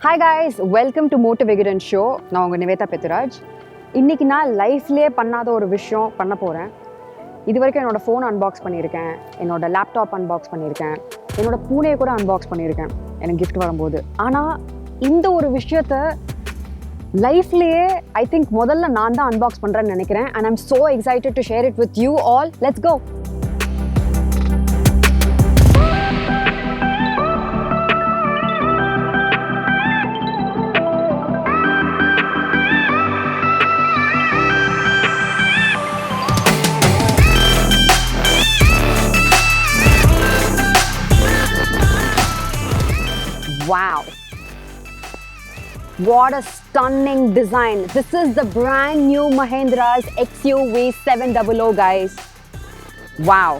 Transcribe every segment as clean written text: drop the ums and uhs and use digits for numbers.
Hi guys, welcome to Motor Vikatan show. நான் உங்க Nivetha Pethuraj. இன்னைக்கு நான் லைஃப்லயே பண்ணாத ஒரு விஷயம் பண்ண போறேன். இதுவரைக்கும் என்னோட ஃபோன் அன்பாக்ஸ் பண்ணியிருக்கேன், என்னோட லேப்டாப் அன்பாக்ஸ் பண்ணியிருக்கேன், என்னோட பூனையை கூட அன்பாக்ஸ் பண்ணியிருக்கேன் எனக்கு கிஃப்ட் வரும்போது. ஆனால் இந்த ஒரு விஷயத்த லைஃப்லயே ஐ திங்க் முதல்ல நான் தான் அன்பாக்ஸ் பண்ணுறேன்னு நினைக்கிறேன். And I'm so excited to share it with you all. Let's go. Wow, what a stunning design. This is the brand new Mahindra's XUV700 guys. Wow,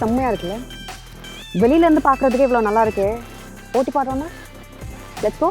செம்மையா இருக்குல்ல? வெளியில இருந்து பார்க்கிறதுக்கே இவ்வளவு நல்லா இருக்கே. ஓட்டி பாருங்க. Let's go.